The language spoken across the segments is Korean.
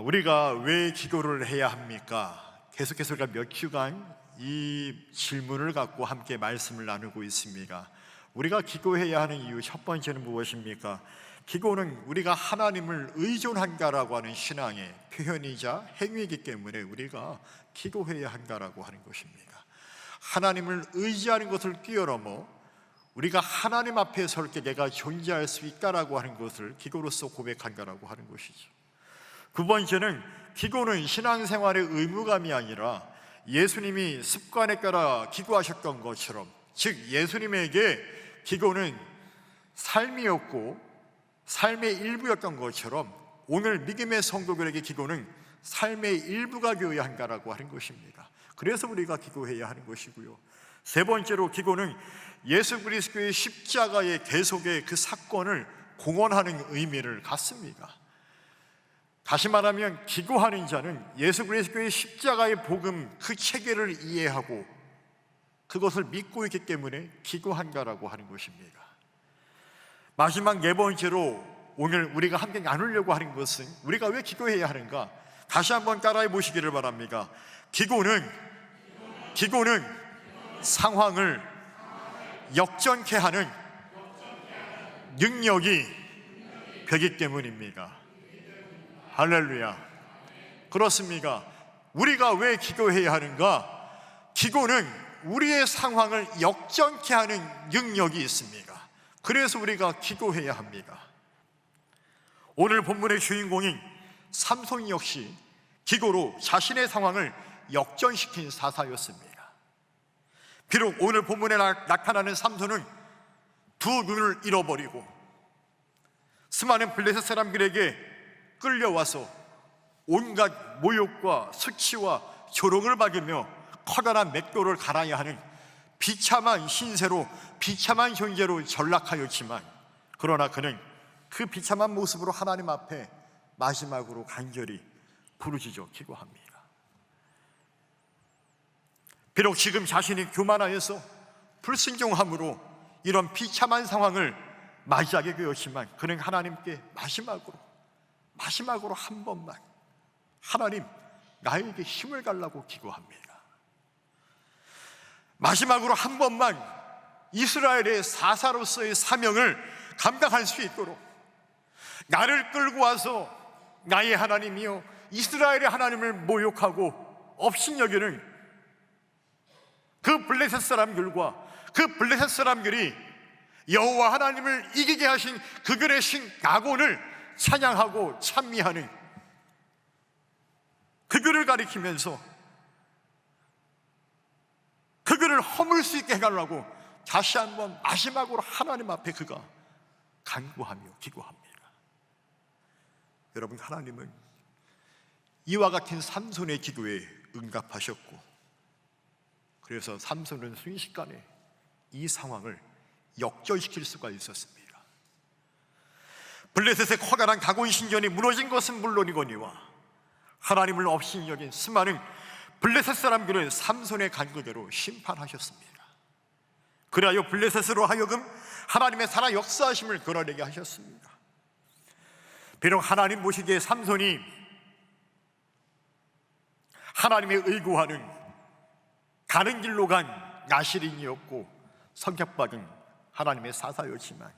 우리가 왜 기도를 해야 합니까? 계속해서 우리가 몇 주간 이 질문을 갖고 함께 말씀을 나누고 있습니다. 우리가 기도해야 하는 이유 첫 번째는 무엇입니까? 기도는 우리가 하나님을 의존한다라고 하는 신앙의 표현이자 행위이기 때문에 우리가 기도해야 한다라고 하는 것입니다. 하나님을 의지하는 것을 뛰어넘어 우리가 하나님 앞에 설 때 내가 존재할 수 있다라고 하는 것을 기도로서 고백한다라고 하는 것이죠. 두 번째는 기도는 신앙생활의 의무감이 아니라 예수님이 습관에 따라 기도하셨던 것처럼, 즉 예수님에게 기도는 삶이었고 삶의 일부였던 것처럼 오늘 믿음의 성도들에게 기도는 삶의 일부가 되어야 한다라고 하는 것입니다. 그래서 우리가 기도해야 하는 것이고요. 세 번째로 기도는 예수 그리스도의 십자가의 계속의 그 사건을 공언하는 의미를 갖습니다. 다시 말하면 기도하는 자는 예수 그리스도의 십자가의 복음 그 체계를 이해하고 그것을 믿고 있기 때문에 기도한다라고 하는 것입니다. 마지막 네 번째로 오늘 우리가 함께 나누려고 하는 것은 우리가 왜 기도해야 하는가? 다시 한번 따라해 보시기를 바랍니다. 기도는 상황을 역전케 하는 능력이 되기 때문입니다. 할렐루야. 그렇습니까? 우리가 왜 기도해야 하는가? 기도는 우리의 상황을 역전케 하는 능력이 있습니다. 그래서 우리가 기도해야 합니다. 오늘 본문의 주인공인 삼손 역시 기도로 자신의 상황을 역전시킨 사사였습니다. 비록 오늘 본문에 나타나는 삼손은 두 눈을 잃어버리고 수많은 블레셋 사람들에게 끌려와서 온갖 모욕과 수치와 조롱을 받으며 커다란 맷돌을 갈아야 하는 비참한 신세로, 비참한 존재로 전락하였지만, 그러나 그는 그 비참한 모습으로 하나님 앞에 마지막으로 간절히 부르짖어 기도합니다. 비록 지금 자신이 교만하여서 불순종함으로 이런 비참한 상황을 맞이하게 되었지만 그는 하나님께 마지막으로 한 번만, 하나님 나에게 힘을 달라고 기도합니다. 마지막으로 한 번만 이스라엘의 사사로서의 사명을 감당할 수 있도록 나를 끌고 와서 나의 하나님이요 이스라엘의 하나님을 모욕하고 업신여기는 그 블레셋 사람들이 여호와 하나님을 이기게 하신 그들의 신 다곤을 찬양하고 찬미하는, 그들을 가리키면서 그들을 허물 수 있게 해달라고 다시 한번 마지막으로 하나님 앞에 그가 간구하며 기도합니다. 여러분, 하나님은 이와 같은 삼손의 기도에 응답하셨고, 그래서 삼손은 순식간에 이 상황을 역전시킬 수가 있었습니다. 블레셋의 커다란 다곤 신전이 무너진 것은 물론이거니와 하나님을 업신여긴 수많은 블레셋 사람들을 삼손의 간구대로 심판하셨습니다. 그리하여 블레셋으로 하여금 하나님의 살아 역사하심을 드러내게 하셨습니다. 비록 하나님 보시기에 삼손이 하나님의 의구하는 가는 길로 간 나실인이었고 성격받은 하나님의 사사였지만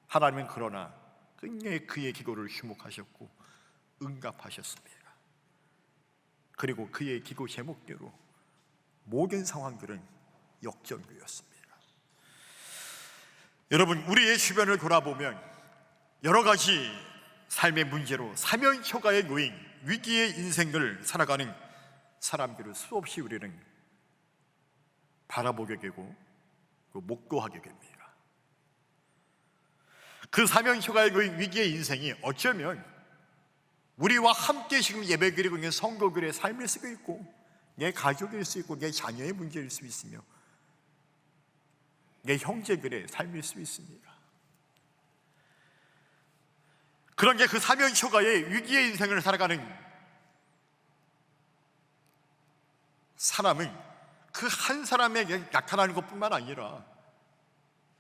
하나님은 그러나 끝내 그의 기도를 주목하셨고 응답하셨습니다. 그리고 그의 기도 제목대로 모든 상황들은 역전되었습니다. 여러분, 우리의 주변을 돌아보면 여러 가지 삶의 문제로 사면초가에 놓인 위기의 인생을 살아가는 사람들을 수없이 우리는 바라보게 되고 목도하게 됩니다. 그 사면초가에 놓인 위기의 인생이 어쩌면 우리와 함께 지금 예배드리고 있는 성도들의 삶일 수도 있고 내 가족일 수 있고 내 자녀의 문제일 수 있으며 내 형제들의 삶일 수 있습니다. 그런 게 그 사면초가의 위기의 인생을 살아가는 사람은 그 한 사람에게 나타나는 것뿐만 아니라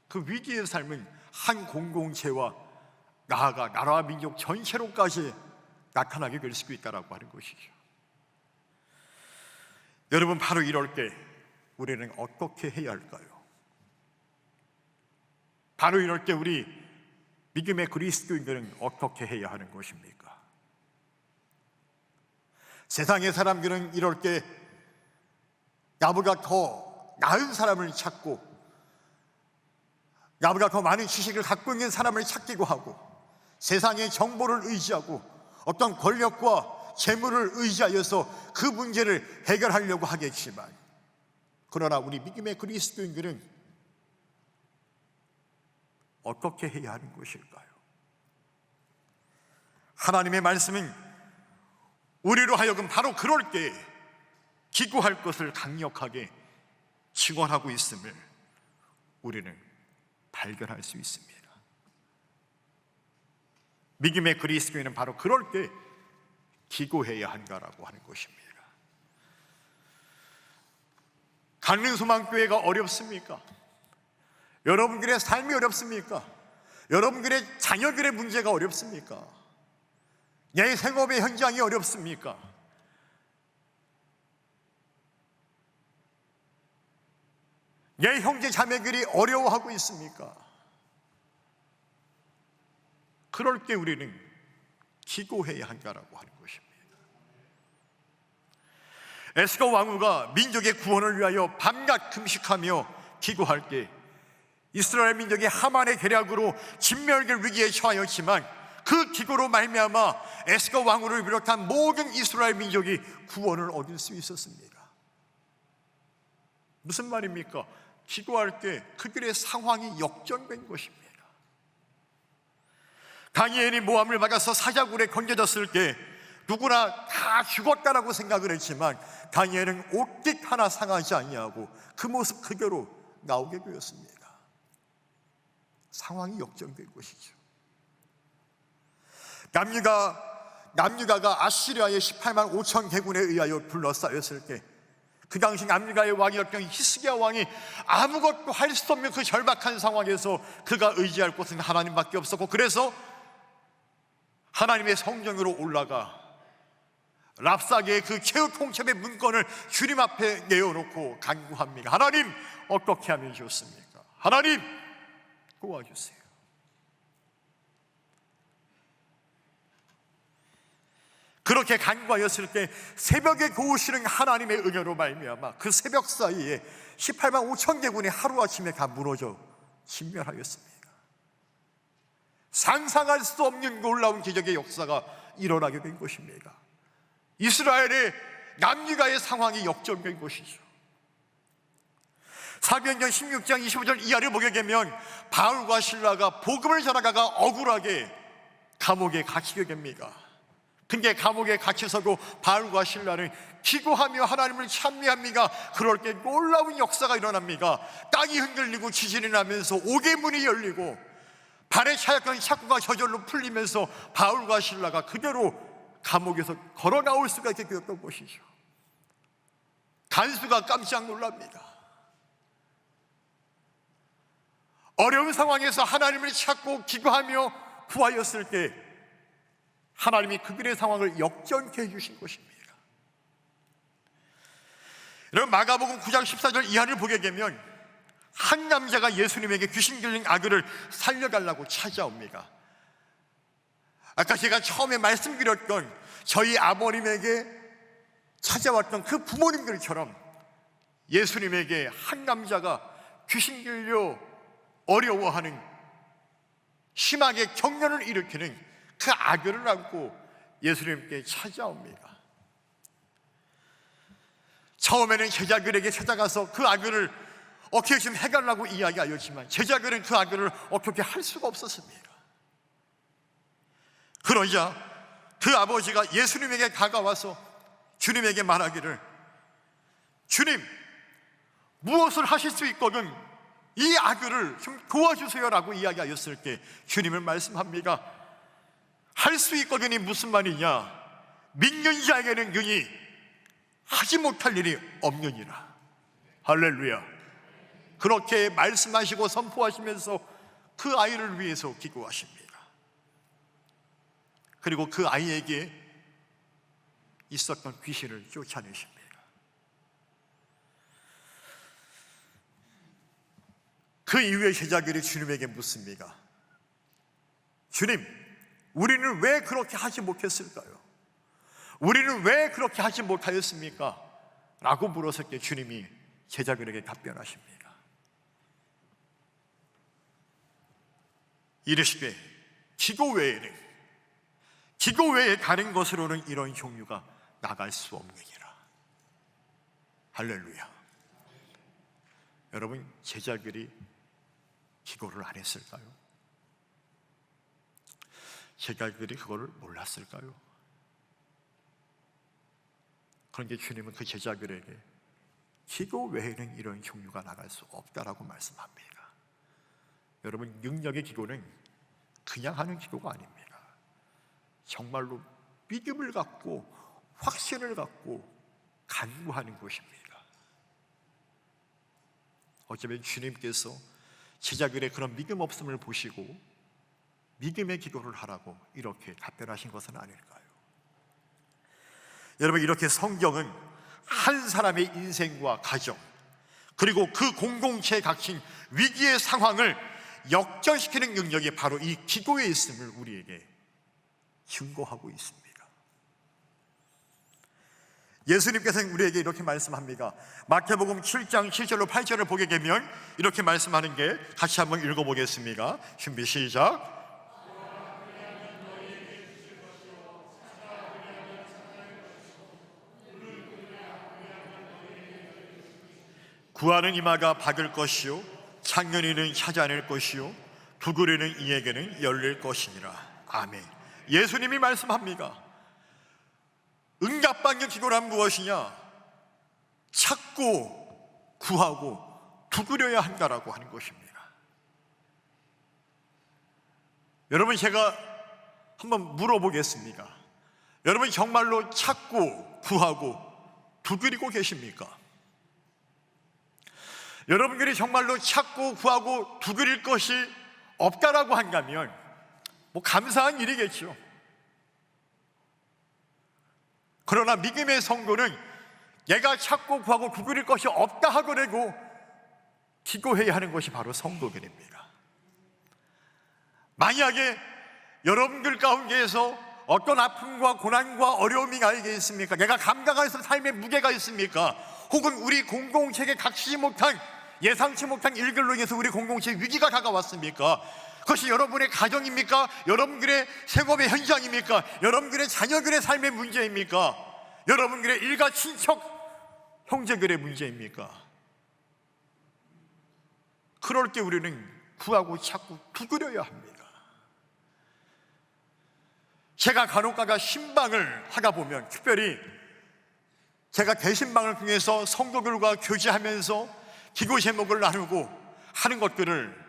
그 위기의 삶은 한 공동체와 나아가 나라와 민족 전체로까지 나타나게 될 수 있다라고 하는 것이죠. 여러분, 바로 이럴 때 우리는 어떻게 해야 할까요? 바로 이럴 때 우리 믿음의 그리스도인들은 어떻게 해야 하는 것입니까? 세상의 사람들은 이럴 때 나보다 더 나은 사람을 찾고 나보다 더 많은 지식을 갖고 있는 사람을 찾기도 하고 세상의 정보를 의지하고 어떤 권력과 재물을 의지하여서 그 문제를 해결하려고 하겠지만, 그러나 우리 믿음의 그리스도인들은 어떻게 해야 하는 것일까요? 하나님의 말씀은 우리로 하여금 바로 그럴 때 기도할 것을 강력하게 증언하고 있음을 우리는 발견할 수 있습니다. 믿음의 그리스도인은 바로 그럴 때 기도해야 한다라고 하는 것입니다. 강릉소망교회가 어렵습니까? 여러분들의 삶이 어렵습니까? 여러분들의 자녀들의 문제가 어렵습니까? 내 생업의 현장이 어렵습니까? 내 형제 자매들이 어려워하고 있습니까? 그럴 때 우리는 기도해야 한다라고 하는 것입니다. 에스더 왕후가 민족의 구원을 위하여 밤낮 금식하며 기도할 때 이스라엘 민족이 하만의 계략으로 진멸될 위기에 처하였지만 그 기도로 말미암아 에스더 왕후를 비롯한 모든 이스라엘 민족이 구원을 얻을 수 있었습니다. 무슨 말입니까? 기도할 때 그들의 상황이 역전된 것입니다. 다니엘이 모함을 받아서 사자굴에 건져졌을 때 누구나 다 죽었다라고 생각을 했지만 다니엘은 옷깃 하나 상하지 아니하고 그 모습 그대로 나오게 되었습니다. 상황이 역전된 것이죠. 남유다가 아시리아의 18만 5천 대군에 의하여 둘러싸였을 때 그 당시 남유다의 왕이었던 히스기야 왕이 아무것도 할 수 없는 그 절박한 상황에서 그가 의지할 곳은 하나님밖에 없었고, 그래서 하나님의 성전으로 올라가 랍사게의 그 최후 통첩의 문건을 주님 앞에 내어놓고 간구합니다. 하나님, 어떻게 하면 좋습니까? 하나님, 도와주세요. 그렇게 간구하였을 때 새벽에 도우시는 하나님의 은혜로 말미암아 그 새벽 사이에 18만 5천 대군이 하루아침에 다 무너져 진멸하였습니다. 상상할 수 없는 놀라운 기적의 역사가 일어나게 된 것입니다. 이스라엘의 남유다의 상황이 역전된 것이죠. 사도행전 16장 25절 이하를 보게 되면 바울과 실라가 복음을 전하다가 억울하게 감옥에 갇히게 됩니다. 근데 감옥에 갇혀서도 바울과 실라는 기도하며 하나님을 찬미합니다. 그럴 때 놀라운 역사가 일어납니다. 땅이 흔들리고 지진이 나면서 옥의 문이 열리고 발에 차였던 착고가 저절로 풀리면서 바울과 실라가 그대로 감옥에서 걸어 나올 수가 있게 되었던 것이죠. 간수가 깜짝 놀랍니다. 어려운 상황에서 하나님을 찾고 기도하며 구하였을 때 하나님이 그들의 상황을 역전케 해주신 것입니다. 여러분, 마가복음 9장 14절 이하를 보게 되면 한 남자가 예수님에게 귀신 들린 아들을 살려달라고 찾아옵니다. 아까 제가 처음에 말씀드렸던 저희 아버님에게 찾아왔던 그 부모님들처럼 예수님에게 한 남자가 귀신 들려 어려워하는 심하게 경련을 일으키는 그 아들을 안고 예수님께 찾아옵니다. 처음에는 제자들에게 찾아가서 그 아들을 어떻게 좀 해달라고 이야기하였지만 제자들은 그 아들을 어떻게 할 수가 없었습니다. 그러자 그 아버지가 예수님에게 다가와서 주님에게 말하기를, 주님, 무엇을 하실 수 있거든 이 아들을 좀 도와주세요라고 이야기하였을 때 주님은 말씀합니다. 할 수 있거든이 무슨 말이냐? 믿는 자에게는 능히 하지 못할 일이 없느니라. 할렐루야. 그렇게 말씀하시고 선포하시면서 그 아이를 위해서 기도하십니다. 그리고 그 아이에게 있었던 귀신을 쫓아내십니다. 그 이후에 제자들이 주님에게 묻습니다. 주님, 우리는 왜 그렇게 하지 못했을까요? 우리는 왜 그렇게 하지 못하였습니까? 라고 물었을 때 주님이 제자들에게 답변하십니다. 이르시되 기도 외에 다른 것으로는 이런 종류가 나갈 수 없느니라. 할렐루야. 여러분, 제자들이 기도를 안 했을까요? 제자들이 그거를 몰랐을까요? 그런데 주님은 그 제자들에게 기도 외에는 이런 종류가 나갈 수 없다라고 말씀합니다. 여러분, 능력의 기도는 그냥 하는 기도가 아닙니다. 정말로 믿음을 갖고 확신을 갖고 간구하는 것입니다. 어쩌면 주님께서 제자들의 그런 믿음 없음을 보시고 믿음의 기도를 하라고 이렇게 답변하신 것은 아닐까요? 여러분, 이렇게 성경은 한 사람의 인생과 가정, 그리고 그 공동체에 닥친 위기의 상황을 역전시키는 능력이 바로 이 기도에 있음을 우리에게 증거하고 있습니다. 예수님께서는 우리에게 이렇게 말씀합니다. 마태복음 7장 7절로 8절을 보게 되면 이렇게 말씀하는 게, 같이 한번 읽어보겠습니다. 준비 시작. 구하는 이마가 받을 것이요 창년이는 찾아낼 것이요 두드리는 이에게는 열릴 것이니라. 아멘. 예수님이 말씀합니다. 응답받는 기도란 무엇이냐? 찾고 구하고 두드려야 한다라고 하는 것입니다. 여러분, 제가 한번 물어보겠습니다. 여러분, 정말로 찾고 구하고 두드리고 계십니까? 여러분들이 정말로 찾고 구하고 두드릴 것이 없다라고 한다면 감사한 일이겠죠. 그러나 믿음의 성도는 내가 찾고 구하고 두드릴 것이 없다 하더라도 기도해야 하는 것이 바로 성도들입니다. 만약에 여러분들 가운데에서 어떤 아픔과 고난과 어려움이 나에게 있습니까? 내가 감당할 수 삶의 무게가 있습니까? 혹은 우리 공동체에 닥치지 못한, 예상치 못한 일들로 인해서 우리 공동체에 위기가 다가왔습니까? 그것이 여러분의 가정입니까? 여러분들의 생업의 현장입니까? 여러분들의 자녀들의 삶의 문제입니까? 여러분들의 일가 친척 형제들의 문제입니까? 그럴 때 우리는 구하고 찾고 두드려야 합니다. 제가 간혹가다 신방을 하다 보면, 특별히 제가 대신방을 통해서 성도들과 교제하면서 기도 제목을 나누고 하는 것들을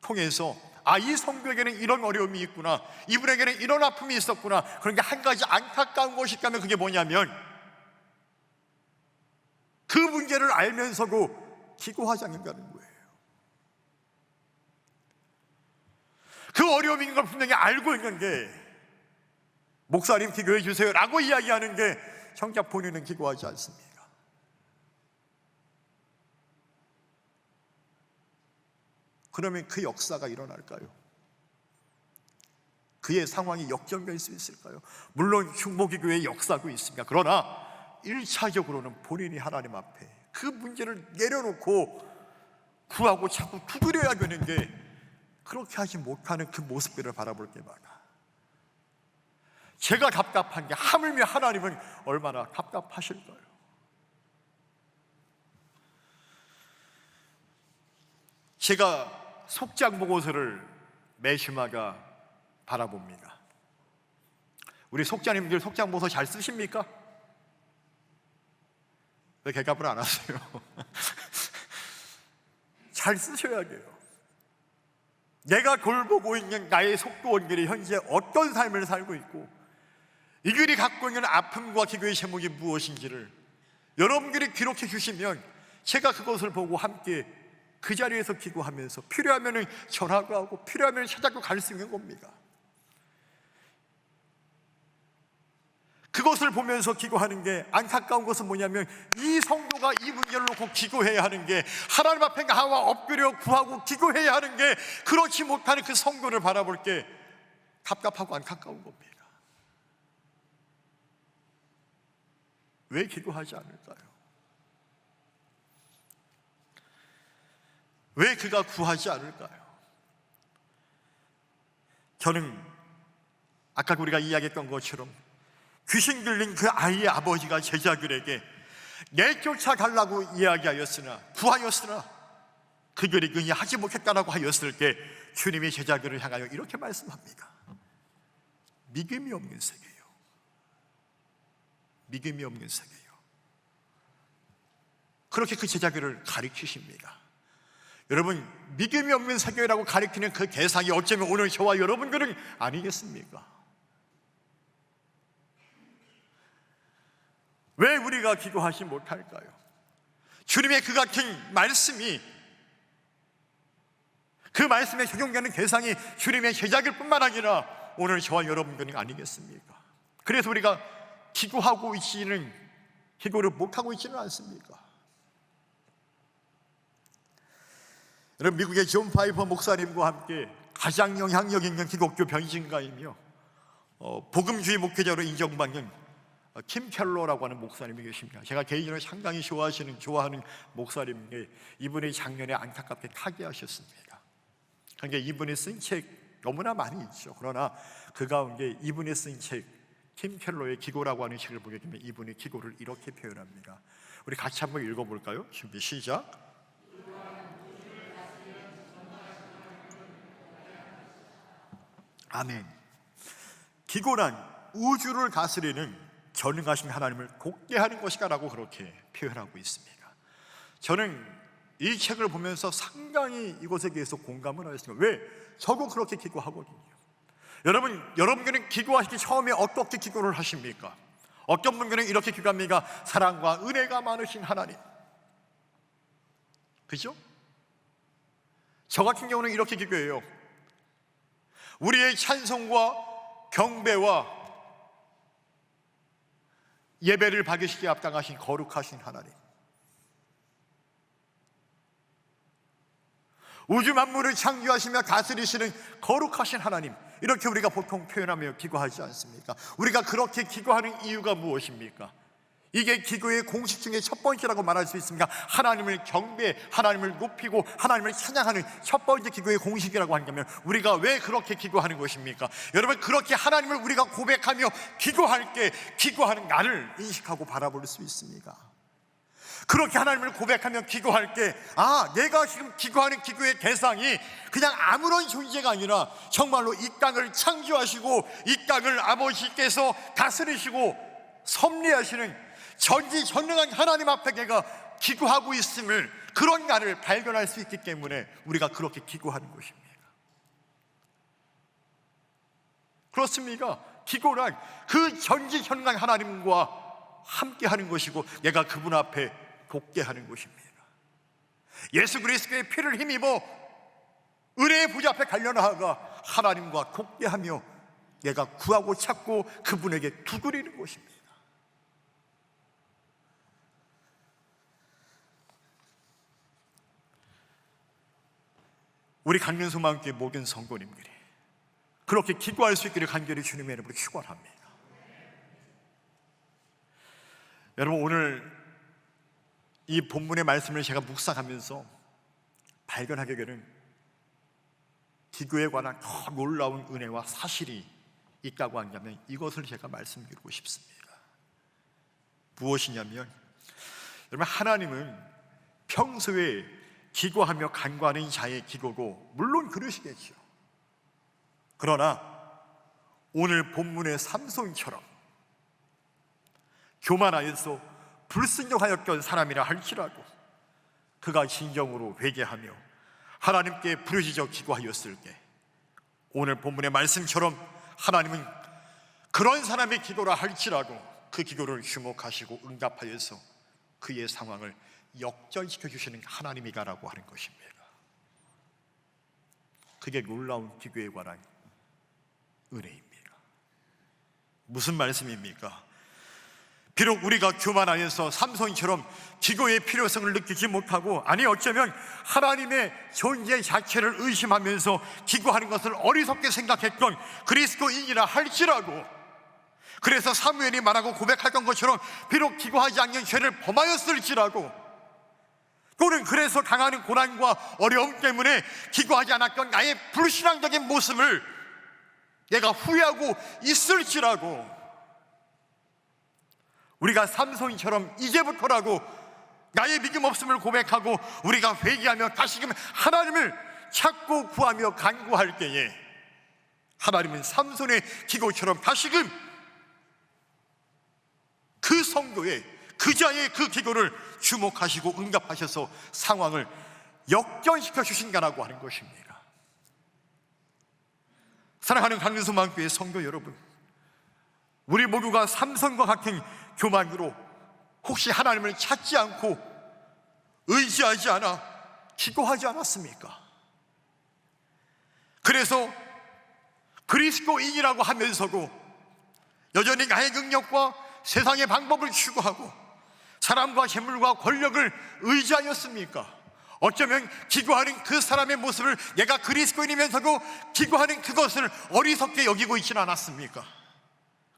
통해서 이 성도에게는 이런 어려움이 있구나, 이분에게는 이런 아픔이 있었구나. 그런데 한 가지 안타까운 것이 있다면 그게 뭐냐면, 그 문제를 알면서도 기도하지 않는다는 거예요. 그 어려움이 있는 걸 분명히 알고 있는데 목사님 기도해 주세요 라고 이야기하는 게 정작 본인은 기도하지 않습니다. 그러면 그 역사가 일어날까요? 그의 상황이 역전될 수 있을까요? 물론 흉보기교회의 역사도 있습니다. 그러나 1차적으로는 본인이 하나님 앞에 그 문제를 내려놓고 구하고 자꾸 두드려야 되는 게, 그렇게 하지 못하는 그 모습들을 바라볼 때마다 제가 답답한 게, 하물며 하나님은 얼마나 답답하실까요? 제가 속장 보고서를 매주마다 바라봅니다. 우리 속장님들 속장 보고서 잘 쓰십니까? 왜 개값을 안 하세요? 잘 쓰셔야 돼요. 내가 돌보고 있는 나의 속도원들이 현재 어떤 삶을 살고 있고, 이들이 갖고 있는 아픔과 기도의 제목이 무엇인지를 여러분들이 기록해 주시면 제가 그것을 보고 함께 그 자리에서 기도하면서 필요하면 전화도 하고 필요하면 찾아도 갈 수 있는 겁니다. 그것을 보면서 기도하는 게 안타까운 것은 뭐냐면 이 성도가 이 문제를 놓고 기도해야 하는 게 하나님 앞에 나와 엎드려 구하고 기도해야 하는 게 그렇지 못하는 그 성도를 바라볼 게 답답하고 안타까운 겁니다. 왜 기도하지 않을까요? 왜 그가 구하지 않을까요? 저는 아까 우리가 이야기했던 것처럼 귀신 들린 그 아이의 아버지가 제자들에게 내쫓아가려고 이야기하였으나 구하였으나 그들이 그냥 하지 못했다라고 하였을 때 주님이 제자들을 향하여 이렇게 말씀합니다. 믿음이 없는 세계요, 믿음이 없는 세계요. 그렇게 그 제자들을 가르치십니다. 여러분, 믿음이 없는 세계라고 가르치는 그 대상이 어쩌면 오늘 저와 여러분들은 아니겠습니까? 왜 우리가 기도하지 못할까요? 주님의 그 같은 말씀이, 그 말씀에 적용되는 대상이 주님의 제자들 뿐만 아니라 오늘 저와 여러분들은 아니겠습니까? 그래서 우리가 기도하고 있지는, 기도를 못하고 있지는 않습니까? 여러분, 미국의 존 파이퍼 목사님과 함께 가장 영향력 있는 기독교 변신가이며 복음주의 목회자로 인정받는 킴 켈러라고 하는 목사님이 계십니다. 제가 개인적으로 상당히 좋아하는 목사님인데 이분이 작년에 안타깝게 타계하셨습니다. 그러니까 이분이 쓴 책 너무나 많이 있죠. 그러나 그 가운데 이분이 쓴 책, 킴 켈러의 기도라고 하는 책을 보게 되면 이분이 기도를 이렇게 표현합니다. 우리 같이 한번 읽어볼까요? 준비 시작. 아멘. 기도란 우주를 다스리는 전능하신 하나님을 돕게 하는 것이다 라고 그렇게 표현하고 있습니다. 저는 이 책을 보면서 상당히 이것에 대해서 공감을 하였습니다. 왜? 저도 그렇게 기도하거든요. 여러분들은 기도하시기 처음에 어떻게 기도를 하십니까? 어떤 분들은 이렇게 기도합니다. 사랑과 은혜가 많으신 하나님, 그죠? 저 같은 경우는 이렇게 기도해요. 우리의 찬송과 경배와 예배를 받으시기에 합당하신 거룩하신 하나님, 우주 만물을 창조하시며 다스리시는 거룩하신 하나님, 이렇게 우리가 보통 표현하며 기도하지 않습니까? 우리가 그렇게 기도하는 이유가 무엇입니까? 이게 기도의 공식 중에 첫 번째라고 말할 수 있습니다. 하나님을 경배, 하나님을 높이고 하나님을 찬양하는 첫 번째 기도의 공식이라고 한다면 우리가 왜 그렇게 기도하는 것입니까? 여러분, 그렇게 하나님을 우리가 고백하며 기도할 때 기도하는 나를 인식하고 바라볼 수 있습니다. 그렇게 하나님을 고백하며 기도할 때 내가 지금 기도하는 기도의 대상이 그냥 아무런 존재가 아니라 정말로 이 땅을 창조하시고 이 땅을 아버지께서 다스리시고 섭리하시는 전지전능한 하나님 앞에 내가 기도하고 있음을, 그런 나를 발견할 수 있기 때문에 우리가 그렇게 기도하는 것입니다. 그렇습니까? 기도란 그 전지전능한 하나님과 함께하는 것이고 내가 그분 앞에 돕게 하는 것입니다. 예수 그리스도의 피를 힘입어 은혜의 보좌 앞에 달려나가 하나님과 돕게하며 내가 구하고 찾고 그분에게 두드리는 것입니다. 우리 강변소망교회 모든 성도님들이 그렇게 기도할 수 있기를 간절히 주님의 이름으로 축원합니다. 여러분, 오늘 이 본문의 말씀을 제가 묵상하면서 발견하게 되는 기도에 관한 더 놀라운 은혜와 사실이 있다고 한다면 이것을 제가 말씀드리고 싶습니다. 무엇이냐면, 여러분, 하나님은 평소에 기도하며 간구하는 자의 기도도 물론 그러시겠죠. 그러나 오늘 본문의 삼손처럼 교만하여서 불순종하였던 사람이라 할지라도 그가 진정으로 회개하며 하나님께 부르짖어 기도하였을 때 오늘 본문의 말씀처럼 하나님은 그런 사람의 기도라 할지라도 그 기도를 주목하시고 응답하여서 그의 상황을 역전시켜 주시는 하나님이다라고 하는 것입니다. 그게 놀라운 기도에 관한 은혜입니다. 무슨 말씀입니까? 비록 우리가 교만하여서 삼손처럼 기도의 필요성을 느끼지 못하고, 아니 어쩌면 하나님의 존재 자체를 의심하면서 기도하는 것을 어리석게 생각했던 그리스도인이라 할지라도, 그래서 사무엘이 말하고 고백했던 것처럼 비록 기도하지 않는 죄를 범하였을지라도, 또는 그래서 당하는 고난과 어려움 때문에 기도하지 않았던 나의 불신앙적인 모습을 내가 후회하고 있을지라도, 우리가 삼손처럼 이제부터라고 나의 믿음 없음을 고백하고 우리가 회개하며 다시금 하나님을 찾고 구하며 간구할 때에, 하나님은 삼손의 기도처럼 다시금 그 성도의, 그 자의 그 기도를 주목하시고 응답하셔서 상황을 역전시켜 주신다라고 하는 것입니다. 사랑하는 강릉소망교회 성도 여러분, 우리 모두가 삼손과 같은 교만으로 혹시 하나님을 찾지 않고 의지하지 않아 기도하지 않았습니까? 그래서 그리스도인이라고 하면서도 여전히 나의 능력과 세상의 방법을 추구하고 사람과 재물과 권력을 의지하였습니까? 어쩌면 기도하는 그 사람의 모습을 내가 그리스도인이면서도 기도하는 그것을 어리석게 여기고 있지는 않았습니까?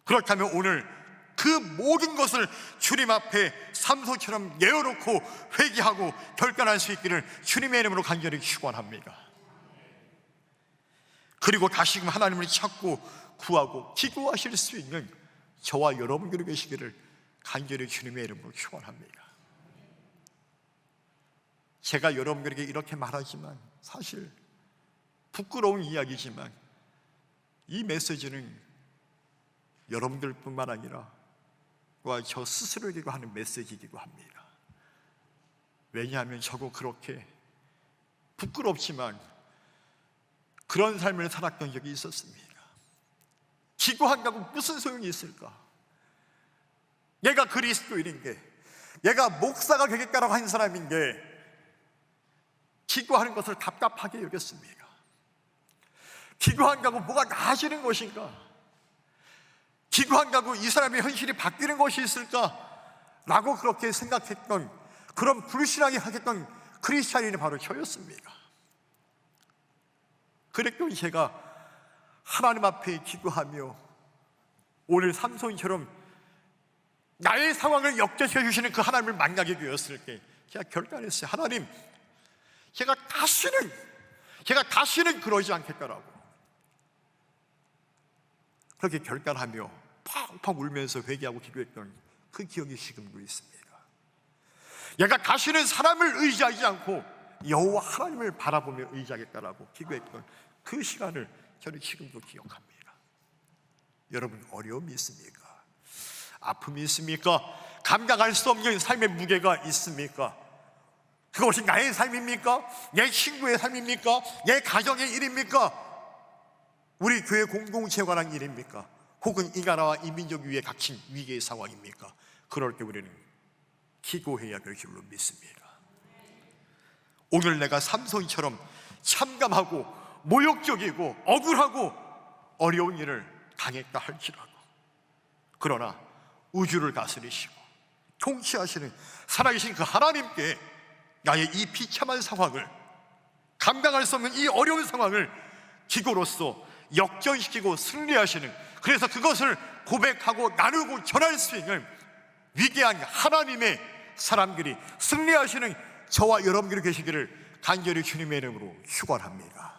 그렇다면 오늘 그 모든 것을 주님 앞에 삼손처럼 내어놓고 회개하고 결단할 수 있기를 주님의 이름으로 간절히 축원합니다. 그리고 다시금 하나님을 찾고 구하고 기도하실 수 있는 저와 여러분들이 계시기를 간절히 주님의 이름으로 축원합니다. 제가 여러분들에게 이렇게 말하지만 사실 부끄러운 이야기지만 이 메시지는 여러분들뿐만 아니라 저 스스로에게도 하는 메시지이기도 합니다. 왜냐하면 저도 그렇게 부끄럽지만 그런 삶을 살았던 적이 있었습니다. 기도한다고 무슨 소용이 있을까? 내가 그리스도인인 게, 내가 목사가 되겠다라고 한 사람인 게 기도하는 것을 답답하게 여겼습니다. 기도한다고 뭐가 나아지는 것인가? 기도한다고 이 사람의 현실이 바뀌는 것이 있을까? 라고 그렇게 생각했던, 그런 불신하게 하겠던 크리스찬인이 바로 저였습니다. 그랬더니 제가 하나님 앞에 기도하며 오늘 삼손처럼 나의 상황을 역전시켜 주시는 그 하나님을 만나게 되었을 때 제가 결단했어요. 하나님, 제가 다시는 그러지 않겠다라고 그렇게 결단하며 펑펑 울면서 회개하고 기도했던 그 기억이 지금도 있습니다. 내가 다시는 사람을 의지하지 않고 여호와 하나님을 바라보며 의지하겠다라고 기도했던 그 시간을 저는 지금도 기억합니다. 여러분, 어려움이 있습니까? 아픔이 있습니까? 감당할 수 없는 삶의 무게가 있습니까? 그것이 나의 삶입니까? 내 친구의 삶입니까? 내 가정의 일입니까? 우리 교회 공동체에 관한 일입니까? 혹은 이 나라와 이 민족 위에 닥친 위기의 상황입니까? 그럴 때 우리는 기도해야 될 줄로 믿습니다. 오늘 내가 삼손처럼 참담하고 모욕적이고 억울하고 어려운 일을 당했다 할지라도, 그러나 우주를 다스리시고 통치하시는 살아계신 그 하나님께 나의 이 비참한 상황을, 감당할 수 없는 이 어려운 상황을 기도로서 역전시키고 승리하시는, 그래서 그것을 고백하고 나누고 전할 수 있는 위대한 하나님의 사람들이 승리하시는 저와 여러분들이 계시기를 간절히 주님의 이름으로 축원합니다.